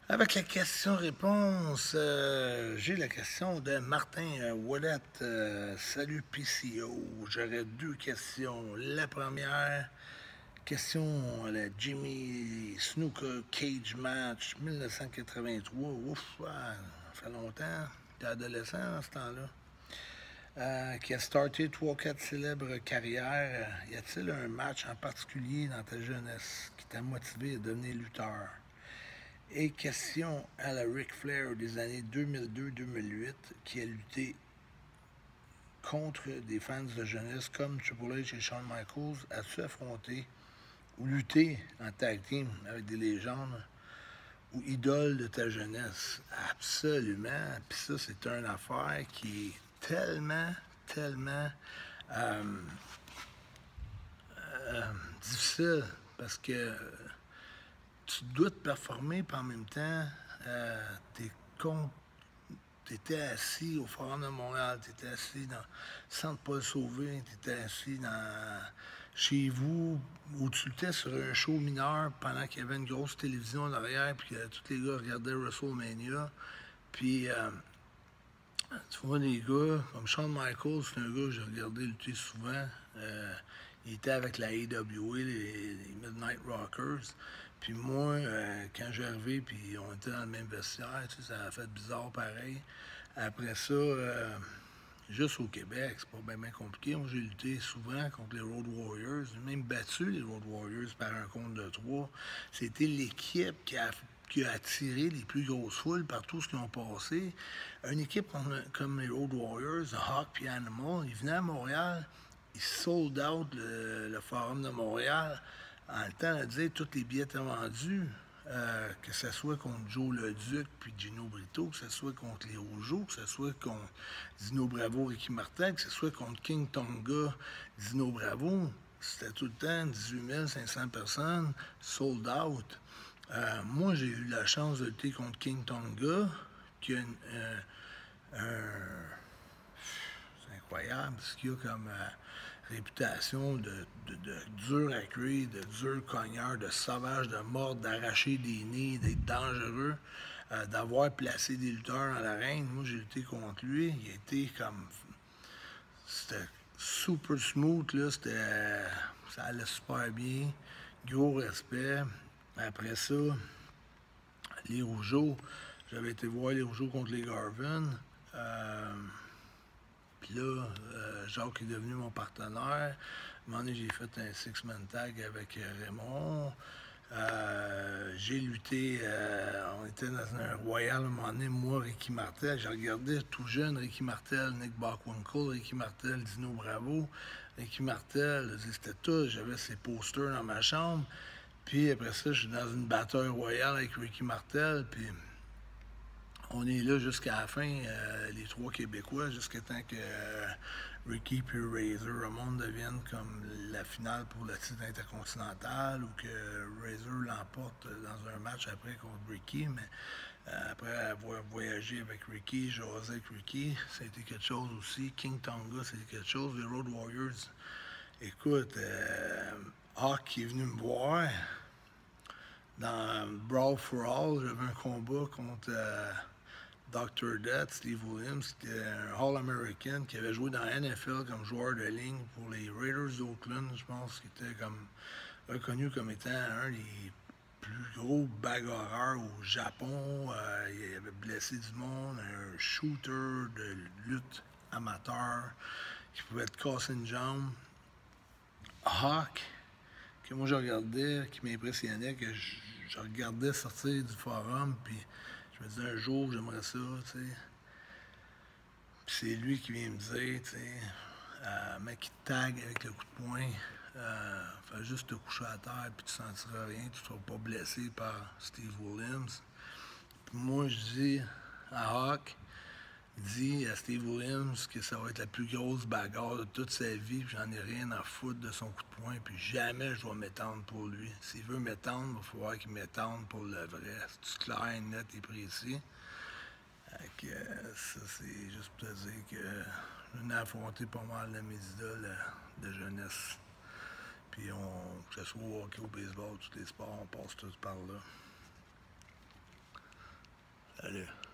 Avec la question-réponse, j'ai la question de Martin Ouellet. Salut PCO. J'aurais deux questions. La première, question la Jimmy Snuka Cage Match 1983. Ouf, ça fait longtemps. T'es adolescent à ce temps-là. Qui a starté 3-4 célèbres carrières. Y a-t-il un match en particulier dans ta jeunesse qui t'a motivé à devenir lutteur? Et question à la Ric Flair des années 2002-2008 qui a lutté contre des fans de jeunesse comme Triple H et Shawn Michaels. As-tu affronté ou lutté en tag team avec des légendes ou idoles de ta jeunesse? Absolument. Puis ça, c'est une affaire qui est tellement euh, difficile parce que tu dois te performer, puis en même temps, t'es con. Tu étais assis au Forum de Montréal, tu étais assis dans le Centre Paul Sauvé, tu étais assis chez vous, où tu étais sur un show mineur pendant qu'il y avait une grosse télévision derrière, puis que tous les gars regardaient WrestleMania. Puis, tu vois, les gars, comme Shawn Michaels, c'est un gars que j'ai regardé lutter souvent. Il était avec la AWA, les Midnight Rockers. Puis moi, quand j'ai arrivé, puis on était dans le même vestiaire, tu sais, ça a fait bizarre pareil. Après ça, juste au Québec, c'est pas bien compliqué. Moi, j'ai lutté souvent contre les Road Warriors. J'ai même battu les Road Warriors par un compte de trois. C'était l'équipe qui a attiré les plus grosses foules par tout ce qu'ils ont passé. Une équipe comme les Road Warriors, Hawk et Animal, ils venaient à Montréal, ils sold out le Forum de Montréal. En le temps de dire tous les billets étaient vendus, que ce soit contre Joe Leduc puis Gino Brito, que ce soit contre les Rougeaux, que ce soit contre Dino Bravo, Ricky Martel, que ce soit contre King Tonga, Dino Bravo, c'était tout le temps 18 500 personnes, sold out. Moi, j'ai eu la chance de lutter contre King Tonga, qui a c'est incroyable ce qu'il y a comme réputation de dur à cuire, de dur cogneur, de sauvage, de mort, d'arracher des nids, d'être dangereux, d'avoir placé des lutteurs dans l'arène. Moi, j'ai lutté contre lui. Il était comme. C'était super smooth, là. Ça allait super bien. Gros respect. Après ça, les Rougeaux, j'avais été voir les Rougeaux contre les Garvin. Puis là, Jacques est devenu mon partenaire. À un moment donné, j'ai fait un six-man tag avec Raymond. J'ai lutté, on était dans un Royal à un moment donné, moi, Ricky Martel. J'ai regardé tout jeune Ricky Martel, Nick Bockwinkel, Ricky Martel, Dino Bravo. Ricky Martel, c'était tout. J'avais ses posters dans ma chambre. Puis après ça, je suis dans une bataille royale avec Ricky Martel. Puis on est là jusqu'à la fin, les trois Québécois, jusqu'à temps que Ricky puis Razor Ramon deviennent comme la finale pour le titre intercontinental ou que Razor l'emporte dans un match après contre Ricky. Mais après avoir voyagé avec Ricky, jasé avec Ricky, ça a été quelque chose aussi. King Tonga, c'était quelque chose. Les Road Warriors, écoute, Hawk est venu me voir dans Brawl for All. J'avais un combat contre Dr. Death, Steve Williams, c'était un All-American qui avait joué dans la NFL comme joueur de ligne pour les Raiders d'Oakland, je pense, qui était comme reconnu comme étant un des plus gros bagarreurs au Japon. Il avait blessé du monde, un shooter de lutte amateur qui pouvait te casser une jambe. Hawk, que moi je regardais, qui m'impressionnait, que je regardais sortir du forum, puis je me disais un jour j'aimerais ça, tu sais. Puis c'est lui qui vient me dire, tu sais, mec qui te tag avec le coup de poing, fais juste te coucher à terre, puis tu sentiras rien, tu ne seras pas blessé par Steve Williams. Puis moi je dis à Hawk, dit à Steve Williams que ça va être la plus grosse bagarre de toute sa vie, puis j'en ai rien à foutre de son coup de poing, puis jamais je dois m'étendre pour lui. S'il veut m'étendre, il va falloir qu'il m'étende pour le vrai. C'est clair, net et précis. Que, ça, c'est juste pour te dire que j'en ai affronté pas mal de mes idoles de jeunesse. Puis que ce soit au hockey, au baseball, tous les sports, on passe tous par là. Salut.